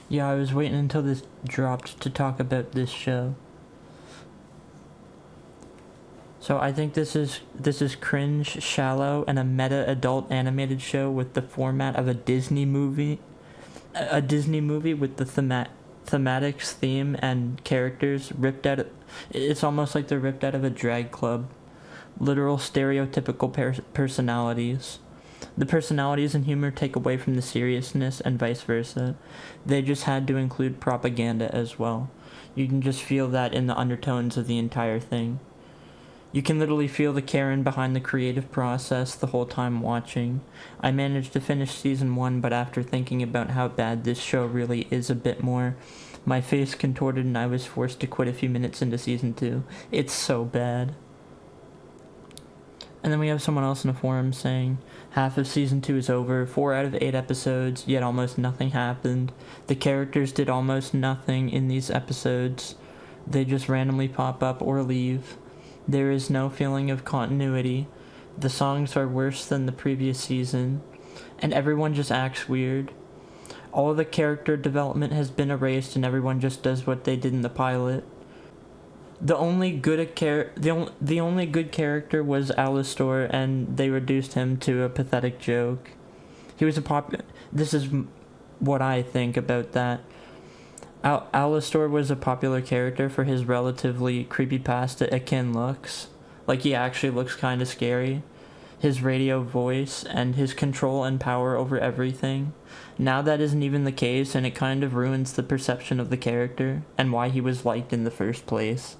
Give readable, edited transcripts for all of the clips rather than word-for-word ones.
Yeah, I was waiting until this dropped to talk about this show. So I think this is cringe, shallow, and a meta adult animated show with the format of a Disney movie. A Disney movie with the thematics, theme, and characters ripped out. It's almost like they're ripped out of a drag club. Literal stereotypical personalities. The personalities and humor take away from the seriousness and vice versa. They just had to include propaganda as well. You can just feel that in the undertones of the entire thing. You can literally feel the Karen behind the creative process the whole time watching. I managed to finish season 1, but after thinking about how bad this show really is a bit more, my face contorted and I was forced to quit a few minutes into season 2. It's so bad. And then we have someone else in the forum saying, half of season 2 is over, 4 out of 8 episodes, yet almost nothing happened. The characters did almost nothing in these episodes. They just randomly pop up or leave. There is no feeling of continuity. The songs are worse than the previous season, and everyone just acts weird. All of the character development has been erased and everyone just does what they did in the pilot. The only good character was Alastor, and they reduced him to a pathetic joke. He was this is what I think about that. Alastor was a popular character for his relatively creepypasta-akin looks. Like, he actually looks kind of scary. His radio voice and his control and power over everything. Now that isn't even the case, and it kind of ruins the perception of the character and why he was liked in the first place.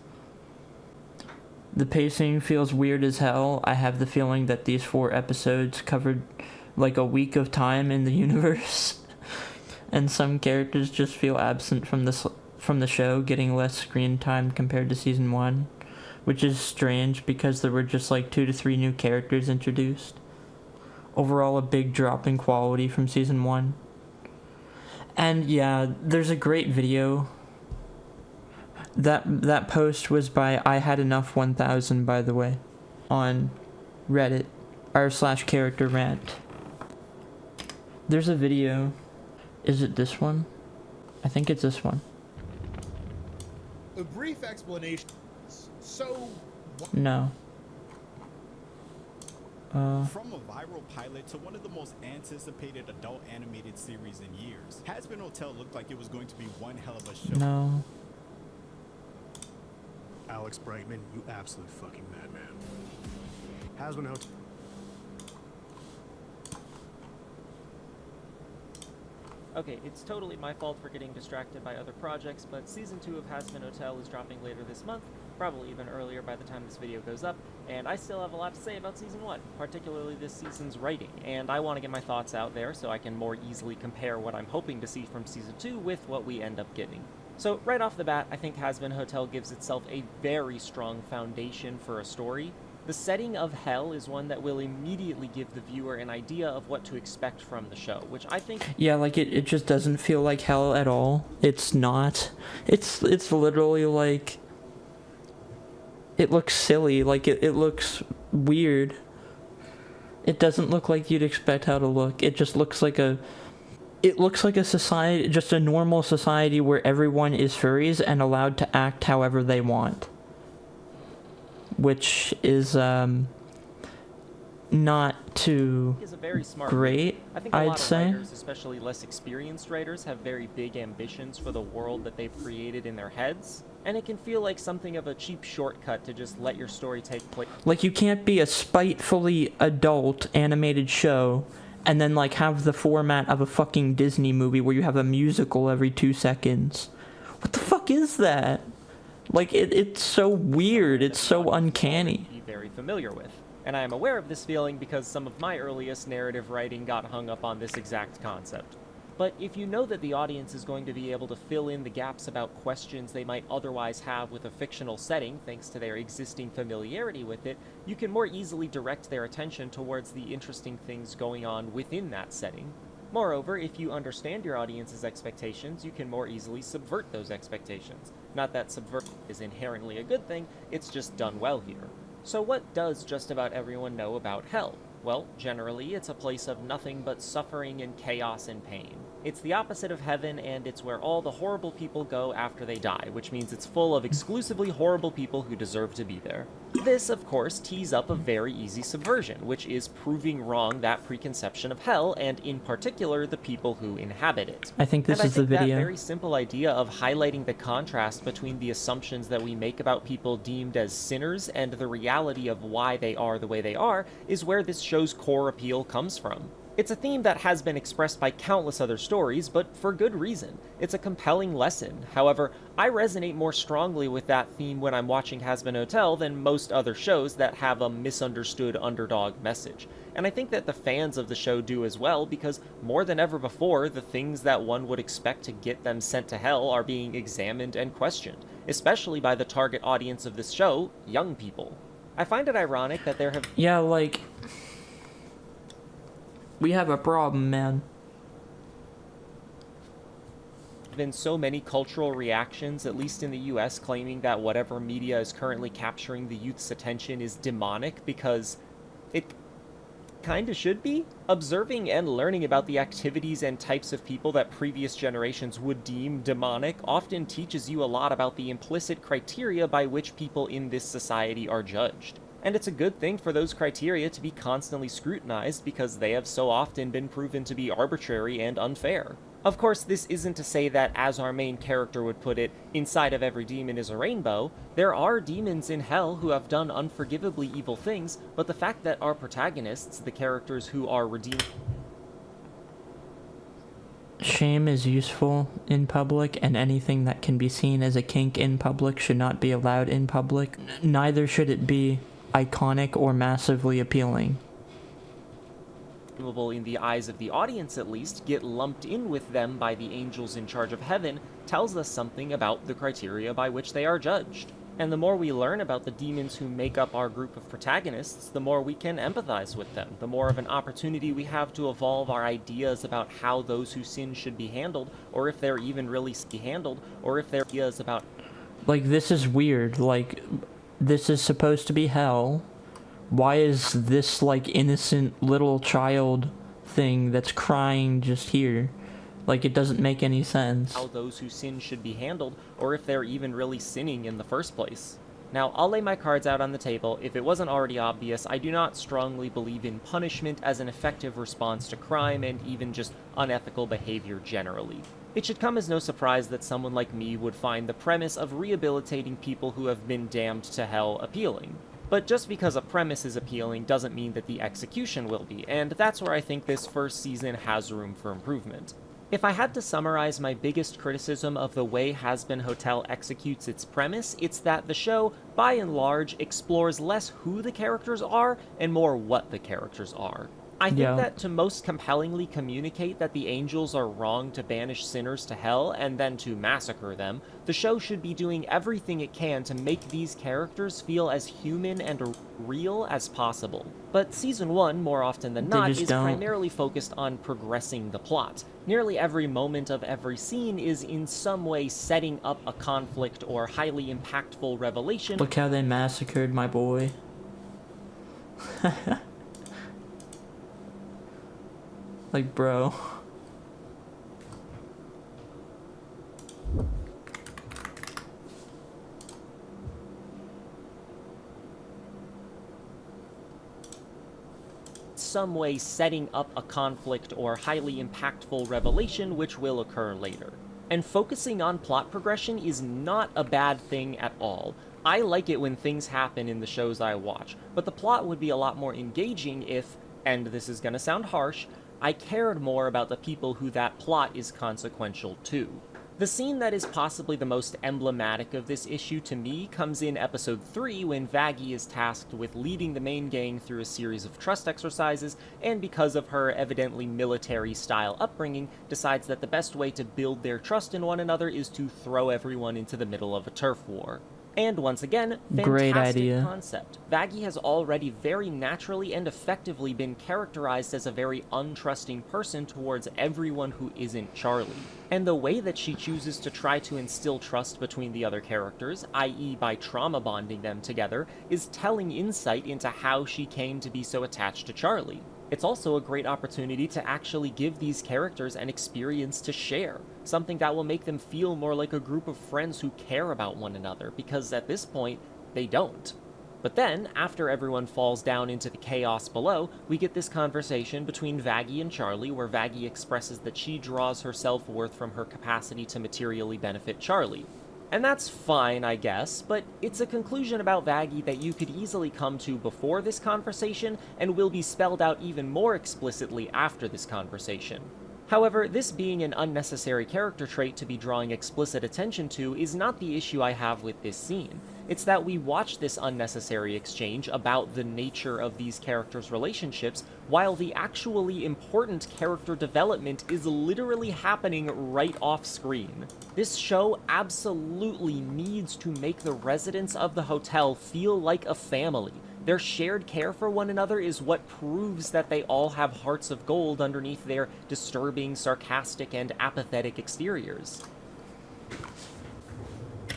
The pacing feels weird as hell. I have the feeling that these 4 episodes covered like a week of time in the universe. And some characters just feel absent from the show, getting less screen time compared to season 1, which is strange because there were just like 2 to 3 new characters introduced. Overall, a big drop in quality from season 1. And yeah, there's a great video. That post was by I Had Enough 1000, by the way, on Reddit, r/character rant. There's a video. Is it this one? I think it's this one. A brief explanation. So... No. From a viral pilot to one of the most anticipated adult animated series in years, Hazbin Hotel looked like it was going to be one hell of a show. No. Alex Brightman, you absolute fucking madman. Hazbin Hotel. Okay, it's totally my fault for getting distracted by other projects, but Season 2 of Hazbin Hotel is dropping later this month, probably even earlier by the time this video goes up, and I still have a lot to say about Season 1, particularly this season's writing, and I want to get my thoughts out there so I can more easily compare what I'm hoping to see from Season 2 with what we end up getting. So, right off the bat, I think Hazbin Hotel gives itself a very strong foundation for a story. The setting of hell is one that will immediately give the viewer an idea of what to expect from the show, which I think... Yeah, like, it just doesn't feel like hell at all. It's not. It's literally like... It looks silly, like, it looks weird. It doesn't look like you'd expect how to look. It just looks like a... It looks like a society, just a normal society where everyone is furries and allowed to act however they want. Which is, not too is a very smart great, I think a I'd lot say. of writers, especially less experienced writers, have very big ambitions for the world that they've created in their heads, and it can feel like something of a cheap shortcut to just let your story take place. Like, you can't be a spitefully adult animated show and then, like, have the format of a fucking Disney movie where you have a musical every 2 seconds. What the fuck is that? Like, it's so weird, it's so uncanny. Be very familiar with. And I am aware of this feeling because some of my earliest narrative writing got hung up on this exact concept. But if you know that the audience is going to be able to fill in the gaps about questions they might otherwise have with a fictional setting, thanks to their existing familiarity with it, you can more easily direct their attention towards the interesting things going on within that setting. Moreover, if you understand your audience's expectations, you can more easily subvert those expectations. Not that subvert is inherently a good thing, it's just done well here. So what does just about everyone know about hell? Well, generally, it's a place of nothing but suffering and chaos and pain. It's the opposite of heaven, and it's where all the horrible people go after they die, which means it's full of exclusively horrible people who deserve to be there. This, of course, tees up a very easy subversion, which is proving wrong that preconception of hell, and in particular, the people who inhabit it. I think this And is the I think video. that very simple idea of highlighting the contrast between the assumptions that we make about people deemed as sinners and the reality of why they are the way they are is where this show's core appeal comes from. It's a theme that has been expressed by countless other stories, but for good reason. It's a compelling lesson. However, I resonate more strongly with that theme when I'm watching Hazbin Hotel than most other shows that have a misunderstood underdog message. And I think that the fans of the show do as well, because more than ever before, the things that one would expect to get them sent to hell are being examined and questioned, especially by the target audience of this show, young people. I find it ironic that there have Yeah, like, we have a problem, man. been so many cultural reactions, at least in the US, claiming that whatever media is currently capturing the youth's attention is demonic, because it kinda should be. Observing and learning about the activities and types of people that previous generations would deem demonic often teaches you a lot about the implicit criteria by which people in this society are judged. And it's a good thing for those criteria to be constantly scrutinized, because they have so often been proven to be arbitrary and unfair. Of course, this isn't to say that, as our main character would put it, inside of every demon is a rainbow. There are demons in hell who have done unforgivably evil things, but the fact that our protagonists, the characters who are redeemed... Shame is useful in public, and anything that can be seen as a kink in public should not be allowed in public. Neither should it be iconic or massively appealing. in the eyes of the audience at least, get lumped in with them by the angels in charge of heaven tells us something about the criteria by which they are judged. And the more we learn about the demons who make up our group of protagonists, the more we can empathize with them, the more of an opportunity we have to evolve our ideas about how those who sin should be handled, or if they're even really be handled, or if their ideas about... Like, this is weird. Like, this is supposed to be hell. Why is this, like, innocent little child thing that's crying just here? Like, it doesn't make any sense. How those who sin should be handled, or if they're even really sinning in the first place. Now, I'll lay my cards out on the table. If it wasn't already obvious, I do not strongly believe in punishment as an effective response to crime and even just unethical behavior generally. It should come as no surprise that someone like me would find the premise of rehabilitating people who have been damned to hell appealing. But just because a premise is appealing doesn't mean that the execution will be, and that's where I think this first season has room for improvement. If I had to summarize my biggest criticism of the way Hazbin Hotel executes its premise, it's that the show, by and large, explores less who the characters are and more what the characters are. I think that to most compellingly communicate that the angels are wrong to banish sinners to hell and then to massacre them, the show should be doing everything it can to make these characters feel as human and real as possible. But Season 1, more often than not, is primarily focused on progressing the plot. Nearly every moment of every scene is in some way setting up a conflict or highly impactful revelation. Look how they massacred my boy. Like, bro. Some way setting up a conflict or highly impactful revelation which will occur later. And focusing on plot progression is not a bad thing at all. I like it when things happen in the shows I watch, but the plot would be a lot more engaging if, and this is gonna sound harsh, I cared more about the people who that plot is consequential to. The scene that is possibly the most emblematic of this issue to me comes in episode 3 when Vaggie is tasked with leading the main gang through a series of trust exercises, and because of her evidently military-style upbringing, decides that the best way to build their trust in one another is to throw everyone into the middle of a turf war. And once again, fantastic concept. Vaggie has already very naturally and effectively been characterized as a very untrusting person towards everyone who isn't Charlie. And the way that she chooses to try to instill trust between the other characters, i.e. by trauma bonding them together, is telling insight into how she came to be so attached to Charlie. It's also a great opportunity to actually give these characters an experience to share, something that will make them feel more like a group of friends who care about one another, because at this point, they don't. But then, after everyone falls down into the chaos below, we get this conversation between Vaggie and Charlie, where Vaggie expresses that she draws her self-worth from her capacity to materially benefit Charlie. And that's fine, I guess, but it's a conclusion about Vaggie that you could easily come to before this conversation and will be spelled out even more explicitly after this conversation. However, this being an unnecessary character trait to be drawing explicit attention to is not the issue I have with this scene. It's that we watch this unnecessary exchange about the nature of these characters' relationships, while the actually important character development is literally happening right off screen. This show absolutely needs to make the residents of the hotel feel like a family. Their shared care for one another is what proves that they all have hearts of gold underneath their disturbing, sarcastic, and apathetic exteriors.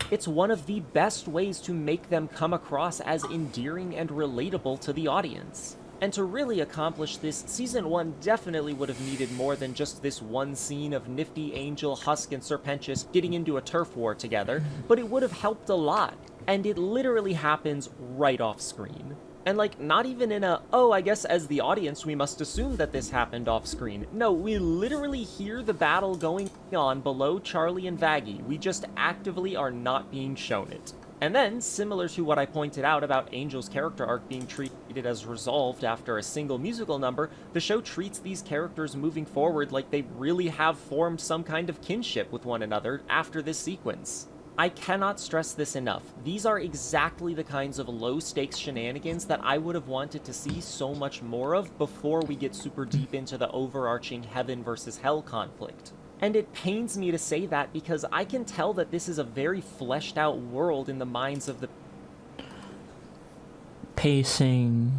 It's one of the best ways to make them come across as endearing and relatable to the audience. And to really accomplish this, Season 1 definitely would have needed more than just this one scene of Nifty, Angel, Husk, and Serpentius getting into a turf war together, but it would have helped a lot. And it literally happens right off screen. And not even in a, oh, I guess as the audience we must assume that this happened off screen. No, we literally hear the battle going on below Charlie and Vaggie. We just actively are not being shown it. And then, similar to what I pointed out about Angel's character arc being treated as resolved after a single musical number, the show treats these characters moving forward like they really have formed some kind of kinship with one another after this sequence. I cannot stress this enough. These are exactly the kinds of low-stakes shenanigans that I would have wanted to see so much more of before we get super deep into the overarching heaven versus hell conflict. And it pains me to say that because I can tell that this is a very fleshed out world in the minds of the pacing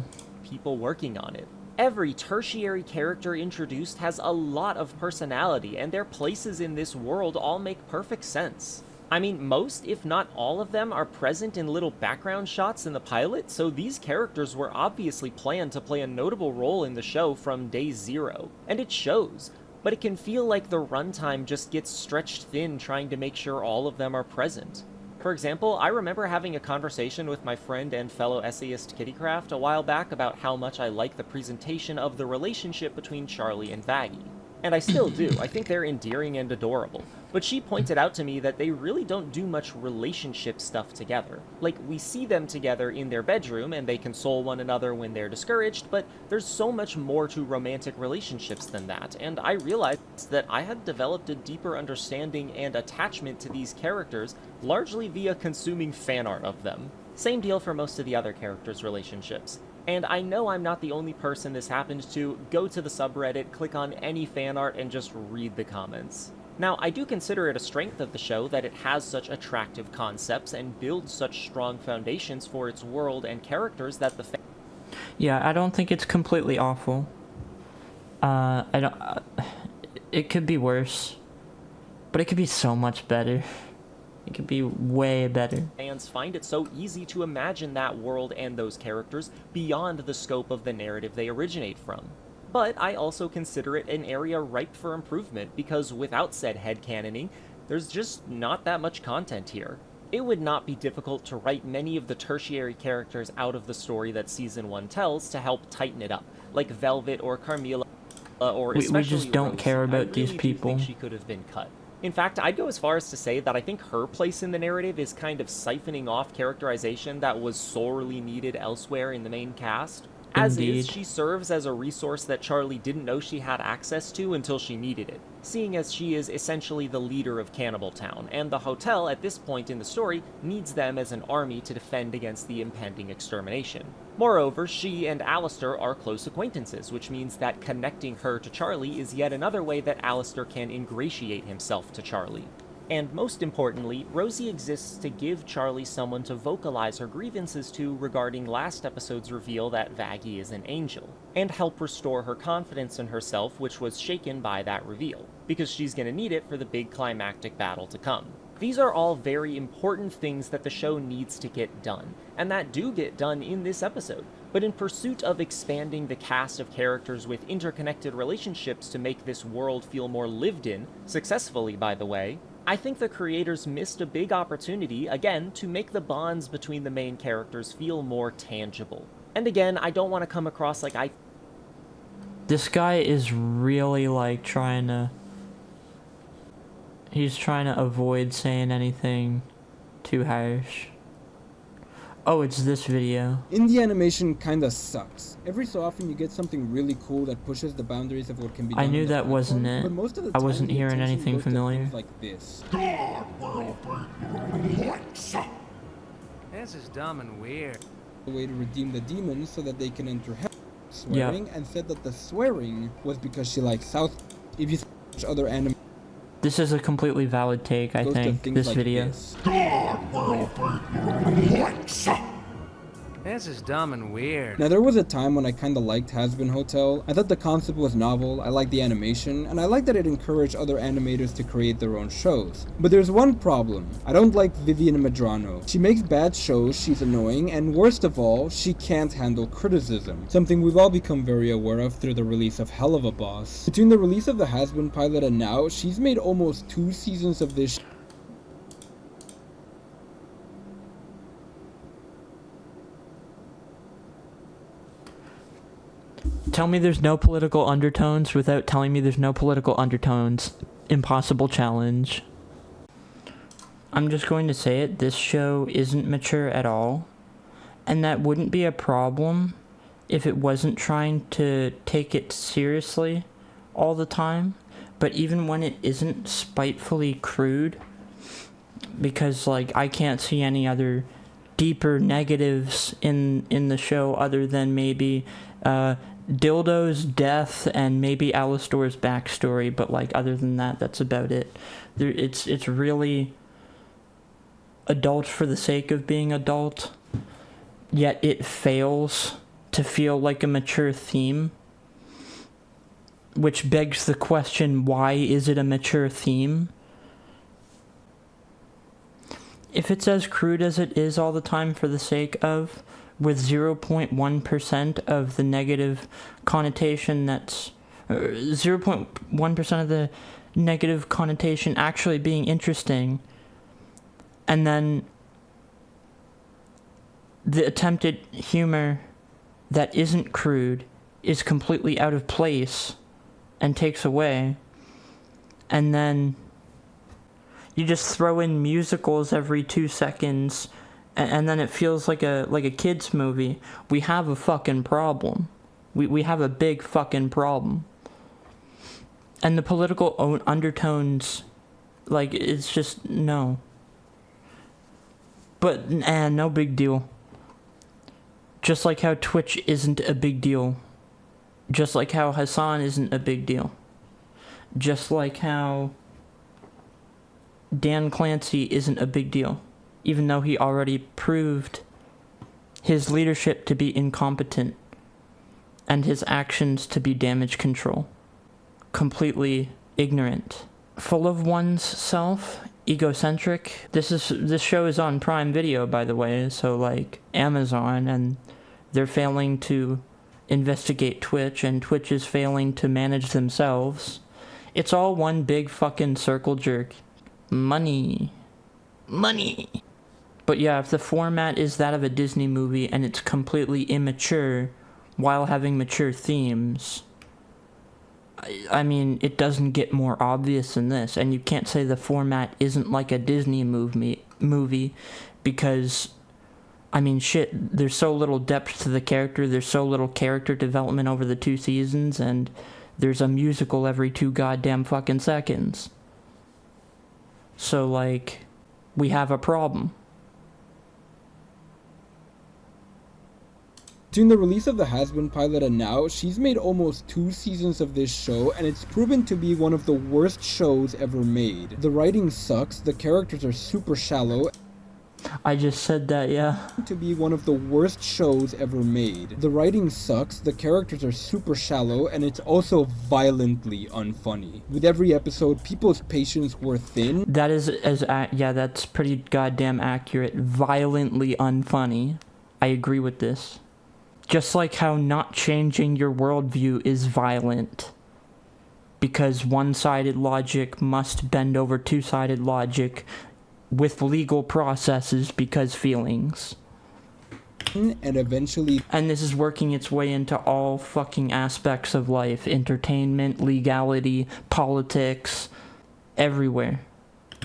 people working on it. Every tertiary character introduced has a lot of personality, and their places in this world all make perfect sense. I mean, most, if not all of them, are present in little background shots in the pilot, so these characters were obviously planned to play a notable role in the show from day zero. And it shows, but it can feel like the runtime just gets stretched thin trying to make sure all of them are present. For example, I remember having a conversation with my friend and fellow essayist Kittycraft a while back about how much I like the presentation of the relationship between Charlie and Vaggie. And I still do. I think they're endearing and adorable. But she pointed out to me that they really don't do much relationship stuff together. We see them together in their bedroom, and they console one another when they're discouraged, but there's so much more to romantic relationships than that, and I realized that I had developed a deeper understanding and attachment to these characters, largely via consuming fan art of them. Same deal for most of the other characters' relationships. And I know I'm not the only person this happened to. Go to the subreddit, click on any fan art, and just read the comments. Now, I do consider it a strength of the show that it has such attractive concepts and builds such strong foundations for its world and characters that the Yeah, I don't think it's completely awful. I don't. It could be worse, but it could be so much better. It could be way better. fans find it so easy to imagine that world and those characters beyond the scope of the narrative they originate from. But I also consider it an area ripe for improvement because without said headcanoning, there's just not that much content here. It would not be difficult to write many of the tertiary characters out of the story that Season 1 tells to help tighten it up, like Velvet or Carmilla, or especially we just don't Rosie. care about I really these do people. think she could have been cut. In fact, I'd go as far as to say that I think her place in the narrative is kind of siphoning off characterization that was sorely needed elsewhere in the main cast. As Indeed. is, she serves as a resource that Charlie didn't know she had access to until she needed it, seeing as she is essentially the leader of Cannibal Town, and the hotel at this point in the story needs them as an army to defend against the impending extermination. Moreover, she and Alistair are close acquaintances, which means that connecting her to Charlie is yet another way that Alistair can ingratiate himself to Charlie. And most importantly, Rosie exists to give Charlie someone to vocalize her grievances to regarding last episode's reveal that Vaggie is an angel, and help restore her confidence in herself, which was shaken by that reveal, because she's gonna need it for the big climactic battle to come. These are all very important things that the show needs to get done, and that do get done in this episode. But in pursuit of expanding the cast of characters with interconnected relationships to make this world feel more lived in, successfully by the way, I think the creators missed a big opportunity, again, to make the bonds between the main characters feel more tangible. And again, I don't want to come across like This guy is really like he's trying to avoid saying anything too harsh. Oh, it's this video. Indie animation kinda sucks. Every so often you get something really cool that pushes the boundaries of what can be done. I knew on the that wasn't platform, it. but most of the I time wasn't the hearing attention anything goes to familiar. things like this. This is dumb and weird. The way to redeem the demons so that they can enter hell. Swearing, and said that the swearing was because she likes South. If you watch other anime, This is a completely valid take, I goes to think, things this like video. this. This is dumb and weird. Now there was a time when I kinda liked Hazbin Hotel. I thought the concept was novel, I liked the animation, and I liked that it encouraged other animators to create their own shows. But there's one problem. I don't like Vivian Medrano. She makes bad shows, she's annoying, and worst of all, she can't handle criticism. Something we've all become very aware of through the release of Hell of a Boss. Between the release of the Hazbin pilot and now, she's made almost 2 seasons of this Tell me there's no political undertones without telling me there's no political undertones. Impossible challenge. I'm just going to say it, this show isn't mature at all. And that wouldn't be a problem if it wasn't trying to take it seriously all the time. But even when it isn't spitefully crude, because like I can't see any other deeper negatives in the show other than maybe Dildo's death and maybe Alistor's backstory, but like other than that, that's about it. It's really adult for the sake of being adult, yet it fails to feel like a mature theme, which begs the question, why is it a mature theme? If it's as crude as it is all the time for the sake of, with 0.1% of the negative connotation that's 0.1% of the negative connotation actually being interesting, and then the attempted humor that isn't crude is completely out of place and takes away, and then you just throw in musicals every 2 seconds, and then it feels like a kid's movie. We have a fucking problem. We have a big fucking problem. And the political undertones, like, it's just, no. But, no big deal. Just like how Twitch isn't a big deal. Just like how Hassan isn't a big deal. Just like how Dan Clancy isn't a big deal, even though he already proved his leadership to be incompetent and his actions to be damage control. Completely ignorant. Full of one's self, egocentric. This show is on Prime Video, by the way, so like Amazon, and they're failing to investigate Twitch, and Twitch is failing to manage themselves. It's all one big fucking circle jerk. Money. But yeah, if the format is that of a Disney movie and it's completely immature while having mature themes, I mean, it doesn't get more obvious than this. And you can't say the format isn't like a Disney movie because, I mean, shit, there's so little depth to the character, there's so little character development over the 2 seasons, and there's a musical every 2 goddamn fucking seconds. So, like, we have a problem. Between the release of the Hazbin pilot and now, she's made almost 2 seasons of this show, and it's proven to be one of the worst shows ever made. The writing sucks, the characters are super shallow. I just said that, yeah. To be one of the worst shows ever made. The writing sucks, the characters are super shallow, and it's also violently unfunny. With every episode, people's patience were thin. That is yeah, that's pretty goddamn accurate. Violently unfunny. I agree with this. Just like how not changing your worldview is violent. Because one-sided logic must bend over two-sided logic with legal processes because feelings. And eventually, And this is working its way into all fucking aspects of life. Entertainment, legality, politics, everywhere.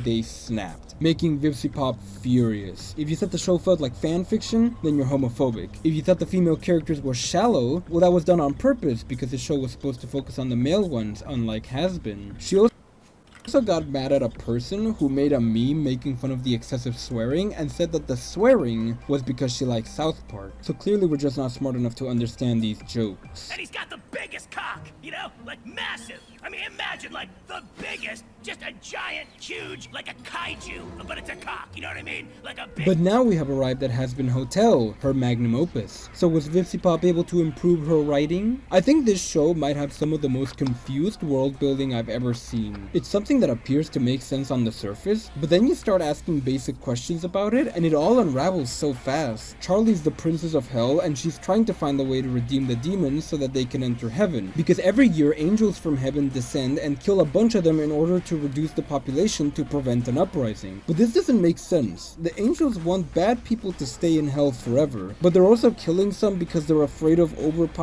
they snapped, making Vipsy Pop furious. If you thought the show felt like fan fiction, then you're homophobic. If you thought the female characters were shallow, well, that was done on purpose because the show was supposed to focus on the male ones, unlike Hazbin. She also got mad at a person who made a meme making fun of the excessive swearing and said that the swearing was because she likes South Park. So clearly we're just not smart enough to understand these jokes. And he's got the biggest cock, you know? Like massive. I mean, imagine like the biggest, just a giant, huge, like a kaiju, but it's a cock, you know what I mean? Like a big... But now we have arrived at Hazbin Hotel, her magnum opus. So was Vipsy Pop able to improve her writing? I think this show might have some of the most confused world building I've ever seen. It's something that appears to make sense on the surface, but then you start asking basic questions about it, and it all unravels so fast. Charlie's the princess of hell, and she's trying to find a way to redeem the demons so that they can enter heaven. Because every year, angels from heaven descend and kill a bunch of them in order to reduce the population to prevent an uprising. But this doesn't make sense. The angels want bad people to stay in hell forever, but they're also killing some because they're afraid of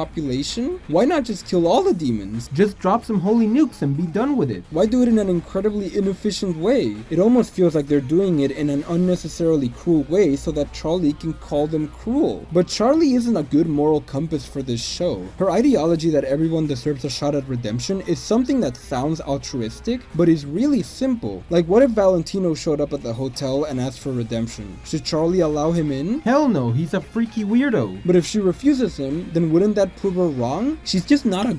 overpopulation? Why not just kill all the demons? Just drop some holy nukes and be done with it. Why do it in an incredibly inefficient way? It almost feels like they're doing it in an unnecessarily cruel way so that Charlie can call them cruel. But Charlie isn't a good moral compass for this show. Her ideology that everyone deserves a shot at redemption is something that sounds altruistic, but is really simple. Like, what if Valentino showed up at the hotel and asked for redemption? Should Charlie allow him in? Hell no, he's a freaky weirdo. But if she refuses him, then wouldn't that prove her wrong? She's just not a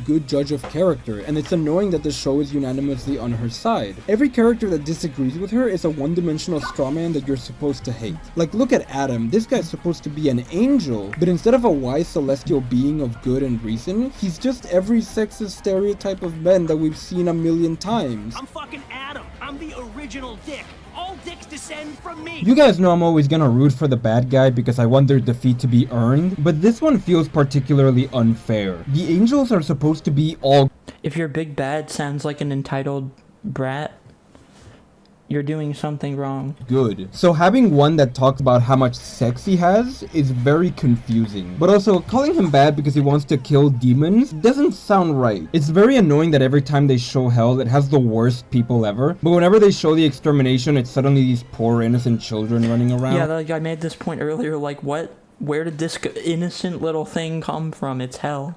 good judge of character, and it's annoying that the show is unanimously on her side. Every character that disagrees with her is a one-dimensional strawman that you're supposed to hate. Like, look at Adam. This guy's supposed to be an angel, but instead of a wise celestial being of good and reason, he's just every sexist stereotype of men that we've seen a million times. I'm fucking Adam. I'm the original dick. All dicks descend from me. You guys know I'm always gonna root for the bad guy because I want their defeat to be earned, but this one feels particularly unfair. The angels are supposed to be all If your big bad sounds like an entitled brat, you're doing something wrong. good. So having one that talks about how much sex he has is very confusing. But also, calling him bad because he wants to kill demons doesn't sound right. It's very annoying that every time they show hell, it has the worst people ever. But whenever they show the extermination, it's suddenly these poor innocent children running around. Yeah, like I made this point earlier, like what? Where did this innocent little thing come from? It's hell.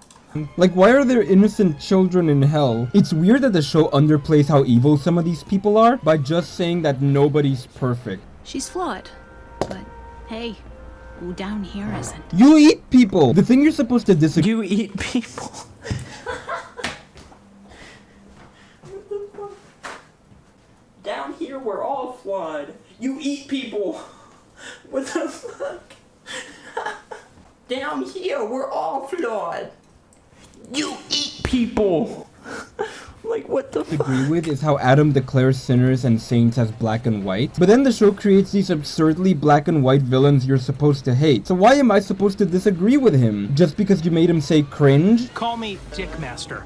Like, why are there innocent children in hell? It's weird that the show underplays how evil some of these people are by just saying that nobody's perfect. She's flawed, but hey, who down here isn't? You eat people! The thing you're supposed to disagree. You eat people. Down here, we're all flawed. You eat people. What the fuck? Down here, we're all flawed. You eat people. Like, what the fuck? Agree with is how Adam declares sinners and saints as black and white, but then the show creates these absurdly black and white villains you're supposed to hate. So why am I supposed to disagree with him? Just because you made him say cringe? Call me Dickmaster.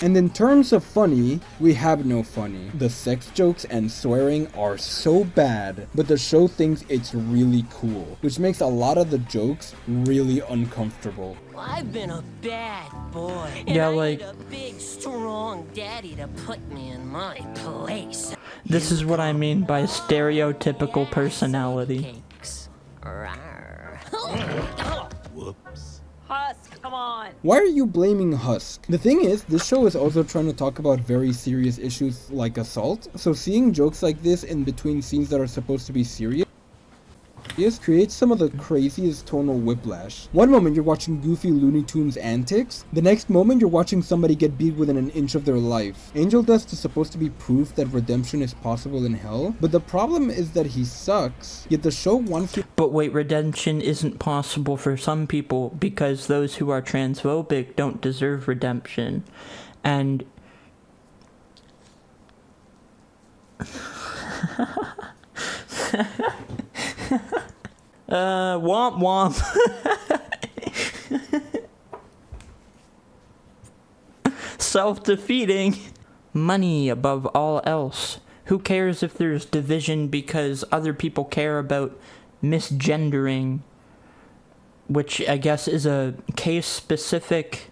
And in terms of funny, we have no funny. The sex jokes and swearing are so bad, but the show thinks it's really cool, which makes a lot of the jokes really uncomfortable. I've been a bad boy, and Yeah, I like- need a big, strong daddy to put me in my place. This is what I mean by stereotypical personality. Cakes. Rawr. Whoops. Husk, come on. Why are you blaming Husk? The thing is, this show is also trying to talk about very serious issues like assault, so seeing jokes like this in between scenes that are supposed to be serious creates some of the craziest tonal whiplash. One moment you're watching goofy Looney Tunes antics, the next moment you're watching somebody get beat within an inch of their life. Angel Dust is supposed to be proof that redemption is possible in hell, but the problem is that he sucks, yet the show wants you— But wait, redemption isn't possible for some people because those who are transphobic don't deserve redemption. And womp womp. Self-defeating. Money above all else. Who cares if there's division because other people care about misgendering, which I guess is a case-specific,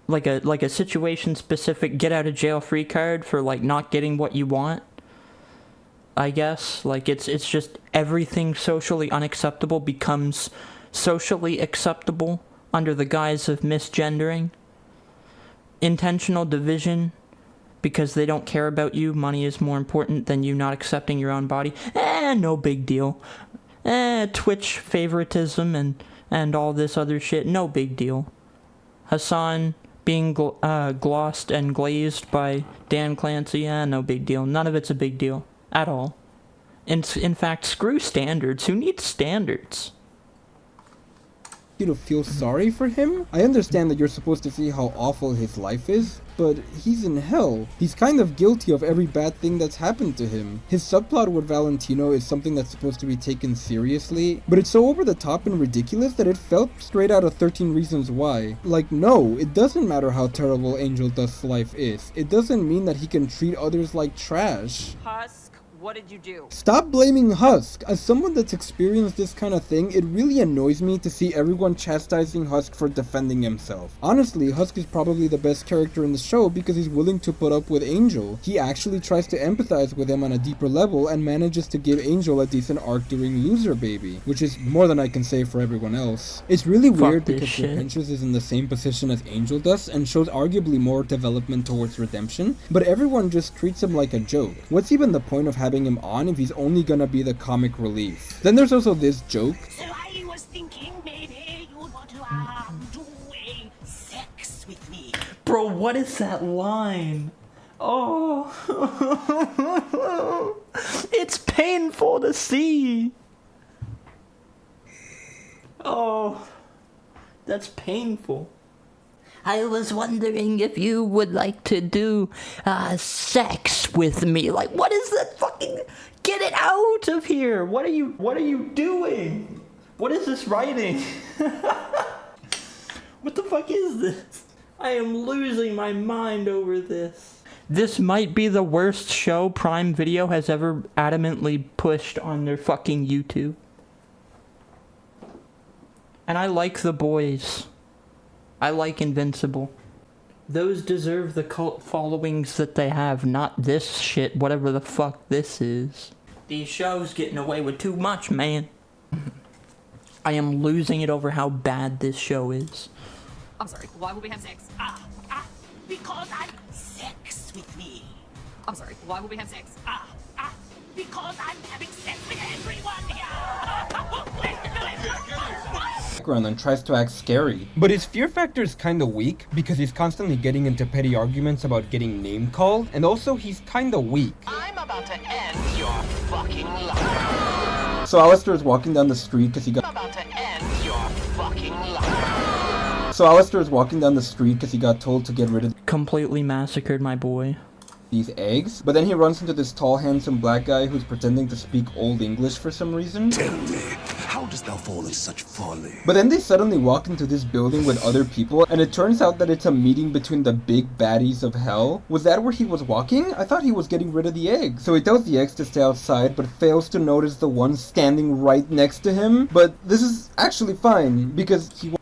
like a situation-specific get-out-of-jail-free card for, like, not getting what you want, I guess. Like, it's just everything socially unacceptable becomes socially acceptable under the guise of misgendering. Intentional division because they don't care about you. Money is more important than you not accepting your own body. No big deal. Twitch favoritism and all this other shit. No big deal. Hassan being glossed and glazed by Dan Clancy. No big deal. None of it's a big deal at all. In fact, screw standards. Who needs standards? You to feel sorry for him? I understand that you're supposed to see how awful his life is, but he's in hell. He's kind of guilty of every bad thing that's happened to him. His subplot with Valentino is something that's supposed to be taken seriously, but it's so over the top and ridiculous that it felt straight out of 13 Reasons Why. Like, no, it doesn't matter how terrible Angel Dust's life is. It doesn't mean that he can treat others like trash. What did you do? Stop blaming Husk. As someone that's experienced this kind of thing, it really annoys me to see everyone chastising Husk for defending himself. Honestly, Husk is probably the best character in the show because he's willing to put up with Angel. He actually tries to empathize with him on a deeper level and manages to give Angel a decent arc during Loser Baby, which is more than I can say for everyone else. It's really weird because Repentance is in the same position as Angel Dust and shows arguably more development towards redemption, but everyone just treats him like a joke. What's even the point of having him on if he's only gonna be the comic relief? Then there's also this joke. So I was thinking maybe you would want to do a sex with me. Bro, what is that line? Oh. It's painful to see. Oh. That's painful. I was wondering if you would like to do sex with me. Like, what is that fucking... Get it out of here! What are you doing? What is this writing? What the fuck is this? I am losing my mind over this. This might be the worst show Prime Video has ever adamantly pushed on their fucking YouTube. And I like The Boys. I like Invincible. Those deserve the cult followings that they have, not this shit, whatever the fuck this is. These shows getting away with too much, man. I am losing it over how bad this show is. I'm sorry, why will we have sex? Because I'm sex with me. I'm sorry, why will we have sex? Because I'm having sex with everyone here. Background and tries to act scary. But his fear factor is kinda weak because he's constantly getting into petty arguments about getting name called, and also he's kinda weak. I'm about to end your fucking life. So Alistair is walking down the street because he got told to get rid of completely massacred my boy. These eggs, but then he runs into this tall, handsome black guy who's pretending to speak Old English for some reason. Tell me, how dost thou fall in such folly? But then they suddenly walk into this building with other people, and it turns out that it's a meeting between the big baddies of hell. Was that where he was walking? I thought he was getting rid of the eggs. So he tells the eggs to stay outside, but fails to notice the one standing right next to him. But this is actually fine, because he...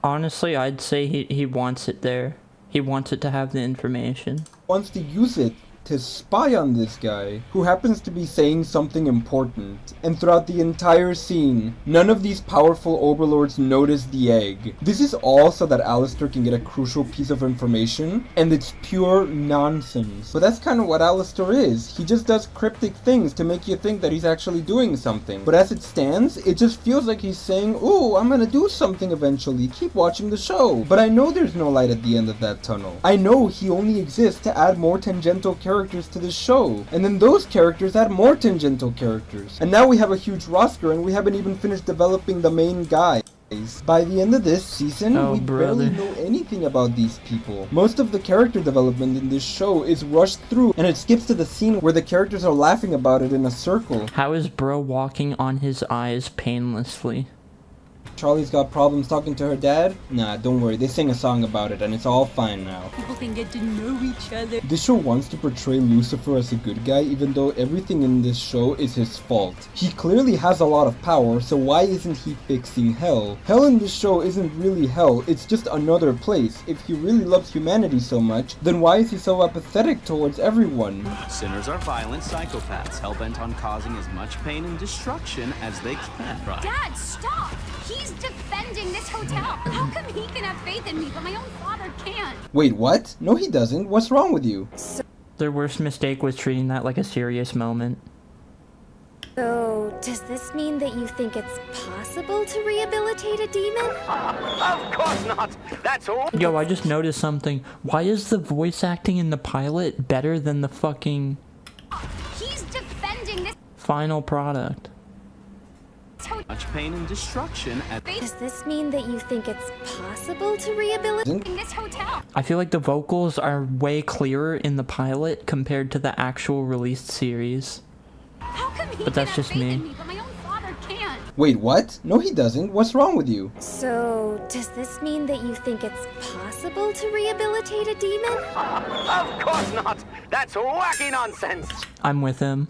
Honestly, I'd say he wants it there. He wants it to have the information. Wants to use it to spy on this guy who happens to be saying something important. And throughout the entire scene, none of these powerful overlords notice the egg. This is all so that Alistair can get a crucial piece of information, and it's pure nonsense. But that's kind of what Alistair is. He just does cryptic things to make you think that he's actually doing something. But as it stands, it just feels like he's saying, "Ooh, I'm gonna do something eventually, keep watching the show." But I know there's no light at the end of that tunnel. I know he only exists to add more tangential characters to the show, and then those characters add more tangential characters. And now we have a huge roster and we haven't even finished developing the main guy. By the end of this season, we barely know anything about these people. Most of the character development in this show is rushed through, and it skips to the scene where the characters are laughing about it in a circle. How is bro walking on his eyes painlessly? Charlie's got problems talking to her dad? Nah, don't worry, they sing a song about it and it's all fine now. People can get to know each other. This show wants to portray Lucifer as a good guy, even though everything in this show is his fault. He clearly has a lot of power, so why isn't he fixing hell? Hell in this show isn't really hell, it's just another place. If he really loves humanity so much, then why is he so apathetic towards everyone? Sinners are violent psychopaths, hell-bent on causing as much pain and destruction as they can. Dad, stop! He's defending this hotel. How come he can have faith in me, but my own father can't? Wait, what? No, he doesn't. What's wrong with you? Their worst mistake was treating that like a serious moment. So, does this mean that you think it's possible to rehabilitate a demon? Of course not! That's all. Yo, I just noticed something. Why is the voice acting in the pilot better than the fucking He's defending this final product? Much pain and destruction at. Does this mean that you think it's possible to rehabilitate this hotel? I feel like the vocals are way clearer in the pilot compared to the actual released series. How come he But that's can just have faith me. in me, but my own father can't? Wait, what? No, he doesn't. What's wrong with you? So, does this mean that you think it's possible to rehabilitate a demon? Of course not! That's wacky nonsense! I'm with him.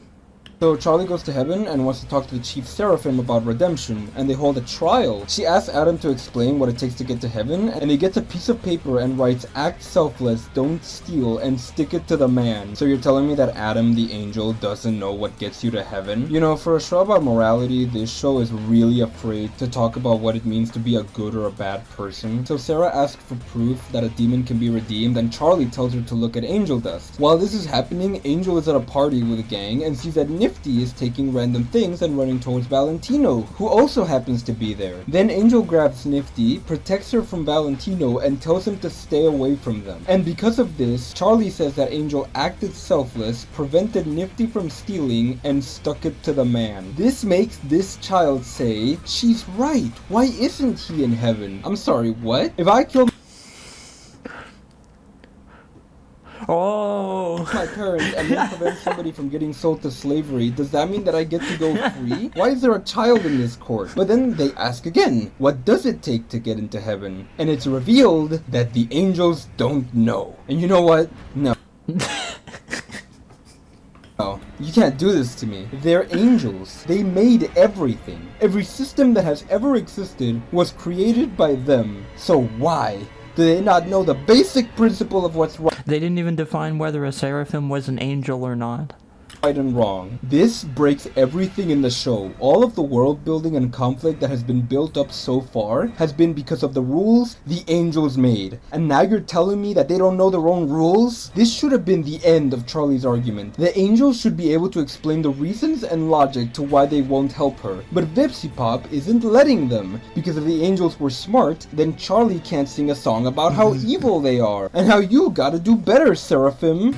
So Charlie goes to heaven and wants to talk to the Chief Seraphim about redemption, and they hold a trial. She asks Adam to explain what it takes to get to heaven, and he gets a piece of paper and writes, "Act selfless, don't steal, and stick it to the man." So you're telling me that Adam the angel doesn't know what gets you to heaven? You know, for a show about morality, this show is really afraid to talk about what it means to be a good or a bad person. So Sarah asks for proof that a demon can be redeemed, and Charlie tells her to look at angel dust. While this is happening, Angel is at a party with a gang and sees that Nifty is taking random things and running towards Valentino, who also happens to be there. Then Angel grabs Nifty, protects her from Valentino, and tells him to stay away from them. And because of this, Charlie says that Angel acted selfless, prevented Nifty from stealing, and stuck it to the man. This makes this child say, "She's right, why isn't he in heaven?" I'm sorry, what? If I killed my parents and then prevent somebody from getting sold to slavery, does that mean that I get to go free? Why is there a child in this court? But then they ask again, what does it take to get into heaven? And it's revealed that the angels don't know. And you know what? No. No, you can't do this to me. They're angels. They made everything. Every system that has ever existed was created by them. So why do they not know the basic principle of what's right? They didn't even define whether a seraphim was an angel or not. Right and wrong. This breaks everything in the show. All of the world building and conflict that has been built up so far has been because of the rules the angels made. And now you're telling me that they don't know their own rules? This should have been the end of Charlie's argument. The angels should be able to explain the reasons and logic to why they won't help her. But Vipsy isn't letting them. Because if the angels were smart, then Charlie can't sing a song about how evil they are. And how you gotta do better, Seraphim.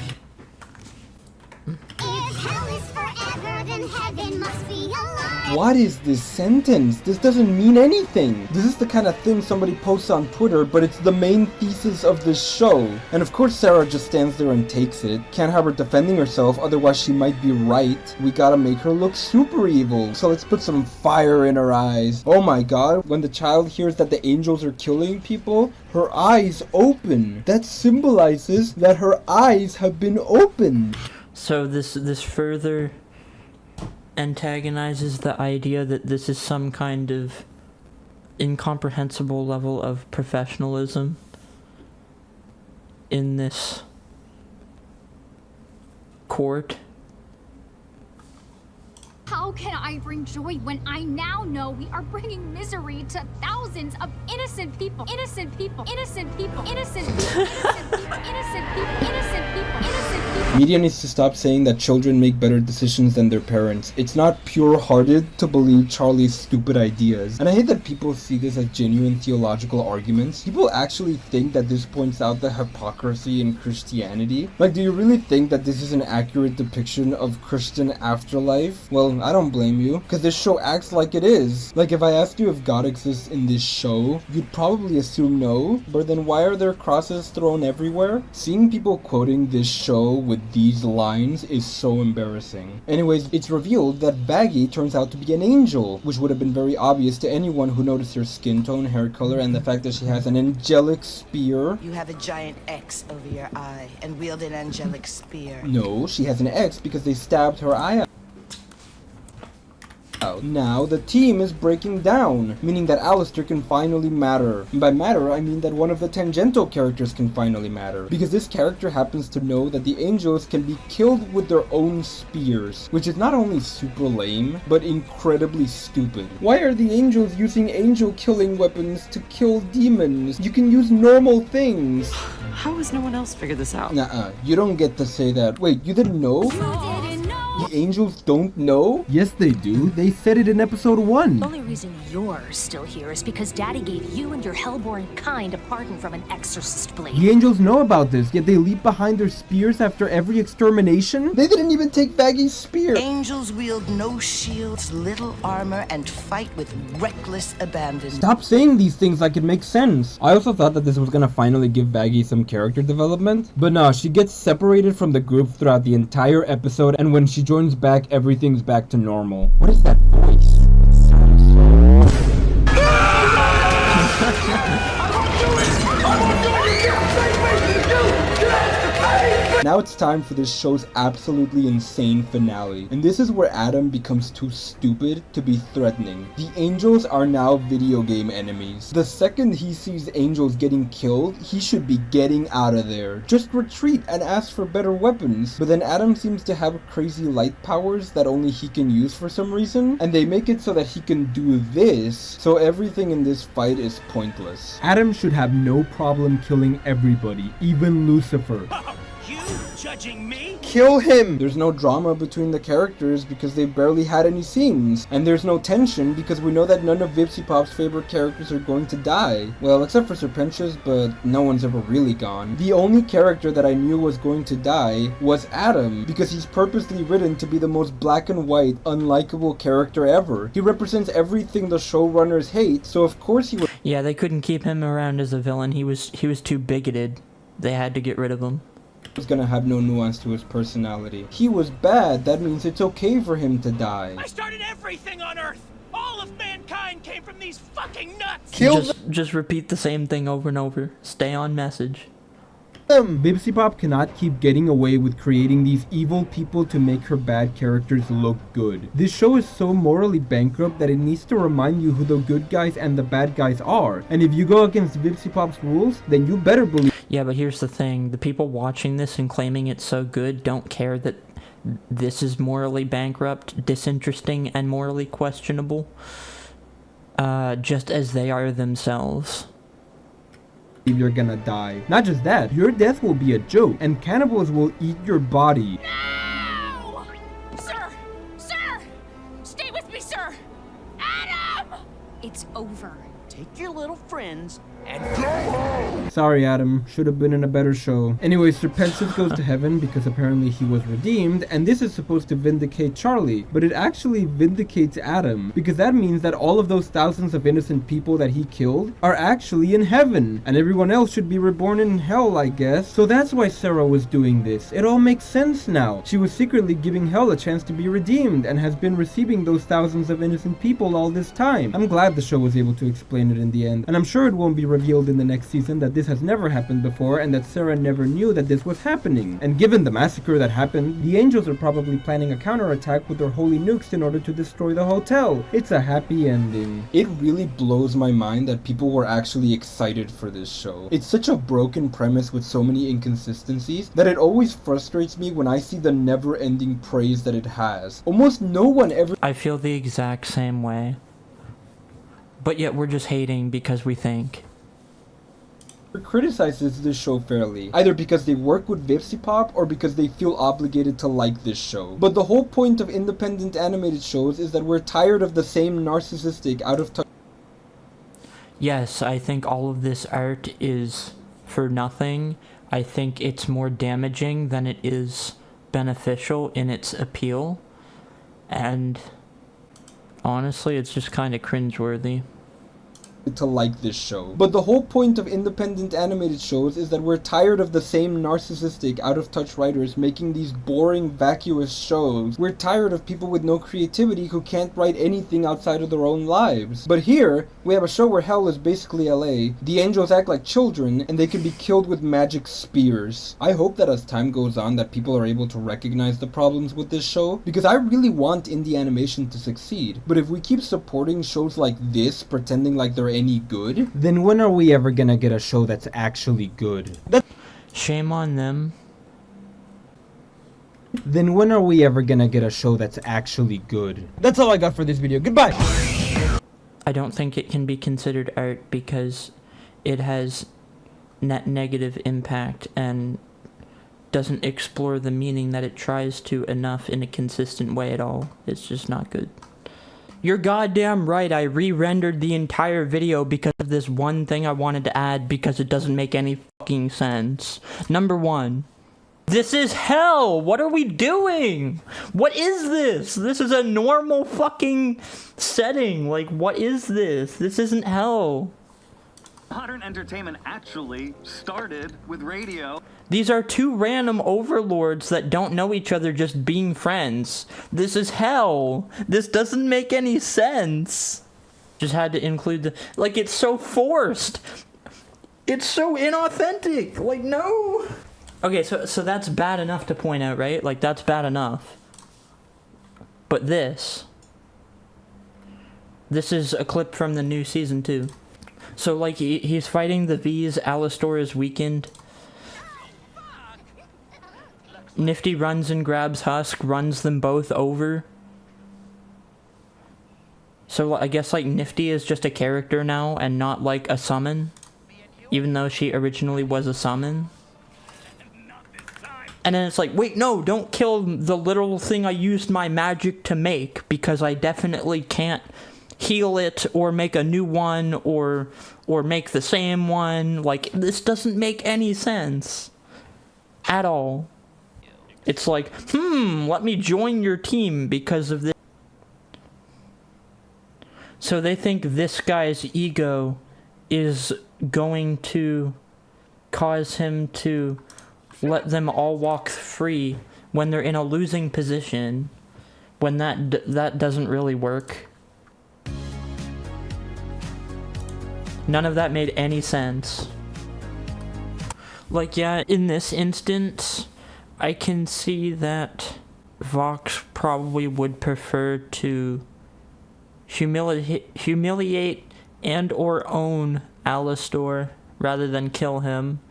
What is this sentence? This doesn't mean anything. This is the kind of thing somebody posts on Twitter, but it's the main thesis of this show. And of course Sarah just stands there and takes it. Can't have her defending herself, otherwise she might be right. We gotta make her look super evil. So let's put some fire in her eyes. Oh my god, when the child hears that the angels are killing people, her eyes open. That symbolizes that her eyes have been opened. So this further antagonizes the idea that this is some kind of incomprehensible level of professionalism in this court. How can I bring joy when I now know we are bringing misery to thousands of innocent people? Innocent people, innocent people, innocent people, innocent people, innocent people, innocent people, innocent people. Media needs to stop saying that children make better decisions than their parents. It's not pure-hearted to believe Charlie's stupid ideas. And I hate that people see this as genuine theological arguments. People actually think that this points out the hypocrisy in Christianity. Like, do you really think that this is an accurate depiction of Christian afterlife? Well, I don't blame you, because this show acts like it is. Like, if I asked you if God exists in this show, you'd probably assume no, but then why are there crosses thrown everywhere? Seeing people quoting this show with these lines is so embarrassing. Anyways, it's revealed that Baggy turns out to be an angel, which would have been very obvious to anyone who noticed her skin tone, hair color, and the fact that she has an angelic spear. You have a giant X over your eye and wield an angelic spear. No, she has an X because they stabbed her eye out. Now, the team is breaking down, meaning that Alistair can finally matter. And by matter, I mean that one of the Tangento characters can finally matter, because this character happens to know that the angels can be killed with their own spears, which is not only super lame, but incredibly stupid. Why are the angels using angel killing weapons to kill demons? You can use normal things. How has no one else figured this out? Nuh-uh, you don't get to say that. Wait, you didn't know? The angels don't know? Yes, they do. They said it in episode 1. The only reason you're still here is because Daddy gave you and your hellborn kind a pardon from an exorcist blade. The angels know about this, yet they leap behind their spears after every extermination? They didn't even take Baggy's spear. Angels wield no shields, little armor, and fight with reckless abandon. Stop saying these things like it makes sense. I also thought that this was gonna finally give Baggy some character development, but no, she gets separated from the group throughout the entire episode, and when she joins back, everything's back to normal. What is that voice? Now it's time for this show's absolutely insane finale, and this is where Adam becomes too stupid to be threatening. The angels are now video game enemies. The second he sees angels getting killed, he should be getting out of there. Just retreat and ask for better weapons. But then Adam seems to have crazy light powers that only he can use for some reason, and they make it so that he can do this, so everything in this fight is pointless. Adam should have no problem killing everybody, even Lucifer. Judging me? Kill him! There's no drama between the characters because they barely had any scenes. And there's no tension because we know that none of Vipsy Pop's favorite characters are going to die. Well, except for Serpentious, but no one's ever really gone. The only character that I knew was going to die was Adam, because he's purposely written to be the most black and white, unlikable character ever. He represents everything the showrunners hate, so of course he would— Yeah, they couldn't keep him around as a villain. He was too bigoted. They had to get rid of him. Was gonna have no nuance to his personality. He was bad, that means it's okay for him to die. I started everything on Earth! All of mankind came from these fucking nuts! Just repeat the same thing over and over. Stay on message. Vipsy Pop cannot keep getting away with creating these evil people to make her bad characters look good. This show is so morally bankrupt that it needs to remind you who the good guys and the bad guys are. And if you go against Vipsy Pop's rules, then you better believe— Yeah, but here's the thing. The people watching this and claiming it's so good don't care that this is morally bankrupt, disinteresting, and morally questionable. Just as they are themselves. you're gonna die. Not just that, your death will be a joke, and cannibals will eat your body. No! Sir! Sir! Stay with me, sir! Adam! It's over. Take your little friends and Sorry, Adam. Should have been in a better show. Anyway, Serpentious goes to heaven because apparently he was redeemed, and this is supposed to vindicate Charlie, but it actually vindicates Adam, because that means that all of those thousands of innocent people that he killed are actually in heaven, and everyone else should be reborn in hell, I guess. So that's why Sarah was doing this. It all makes sense now. She was secretly giving hell a chance to be redeemed, and has been receiving those thousands of innocent people all this time. I'm glad the show was able to explain explain it in the end. And I'm sure it won't be revealed in the next season that this has never happened before and that Sarah never knew that this was happening. And given the massacre that happened, the Angels are probably planning a counterattack with their holy nukes in order to destroy the hotel. It's a happy ending. It really blows my mind that people were actually excited for this show. It's such a broken premise with so many inconsistencies that it always frustrates me when I see the never-ending praise that it has. Almost no one ever— I feel the exact same way. But yet we're just hating because we think. criticizes this show fairly, either because they work with VipsyPop or because they feel obligated to like this show. But the whole point of independent animated shows is that we're tired of the same narcissistic, out-of-touch— Yes, I think all of this art is for nothing. I think it's more damaging than it is beneficial in its appeal. And honestly, it's just kind of cringeworthy. to like this show. But the whole point of independent animated shows is that we're tired of the same narcissistic, out-of-touch writers making these boring, vacuous shows. We're tired of people with no creativity who can't write anything outside of their own lives. But here, we have a show where hell is basically LA, the angels act like children, and they can be killed with magic spears. I hope that as time goes on that people are able to recognize the problems with this show, because I really want indie animation to succeed. But if we keep supporting shows like this, pretending like they're any good, then when are we ever gonna get a show that's actually good? Shame on them. Then when are we ever gonna get a show that's actually good? That's all I got for this video. Goodbye! I don't think it can be considered art because it has net negative impact and doesn't explore the meaning that it tries to enough in a consistent way at all. It's just not good. You're goddamn right, I re-rendered the entire video because of this one thing I wanted to add because it doesn't make any fucking sense. Number one, this is hell! What are we doing? What is this? This is a normal fucking setting. Like, what is this? This isn't hell. Modern entertainment actually started with radio. These are two random overlords that don't know each other just being friends. This is hell. This doesn't make any sense. Just had to include the... Like, it's so forced. It's so inauthentic. Like, no. Okay, so that's bad enough to point out, right? Like, that's bad enough. But this is a clip from the new season 2. So, like, he's fighting the V's, Alistor is weakened. Nifty runs and grabs Husk, runs them both over. So, I guess, like, Nifty is just a character now and not, like, a summon. Even though she originally was a summon. And then it's like, wait, no, don't kill the little thing I used my magic to make, because I definitely can't heal it or make a new one or make the same one. Like, this doesn't make any sense at all. It's like, let me join your team because of this. So they think this guy's ego is going to cause him to let them all walk free when they're in a losing position, when that doesn't really work. None of that made any sense. Like, yeah, in this instance, I can see that Vox probably would prefer to humiliate and or own Alistor rather than kill him,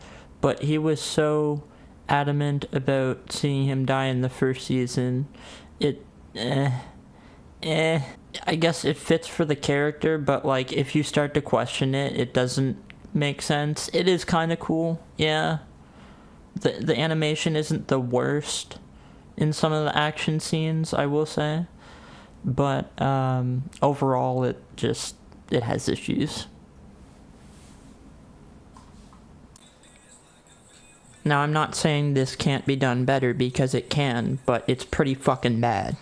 but he was so adamant about seeing him die in the first season. I guess it fits for the character, but like if you start to question it, it doesn't make sense. It is kind of cool, yeah. The animation isn't the worst in some of the action scenes, I will say, but overall it has issues. Now, I'm not saying this can't be done better, because it can, but it's pretty fucking bad.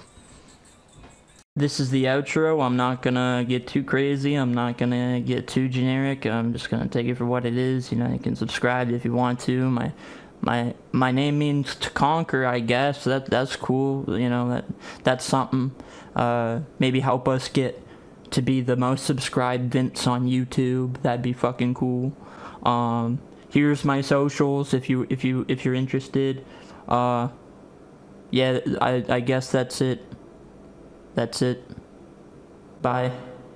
This is the outro. I'm not gonna get too crazy. I'm not gonna get too generic. I'm just gonna take it for what it is. You know, you can subscribe if you want to. My name means to conquer, I guess. That's cool. You know, that's something. Maybe help us get to be the most subscribed Vince on YouTube. That'd be fucking cool. Here's my socials if you're interested. Yeah, I guess that's it. Bye.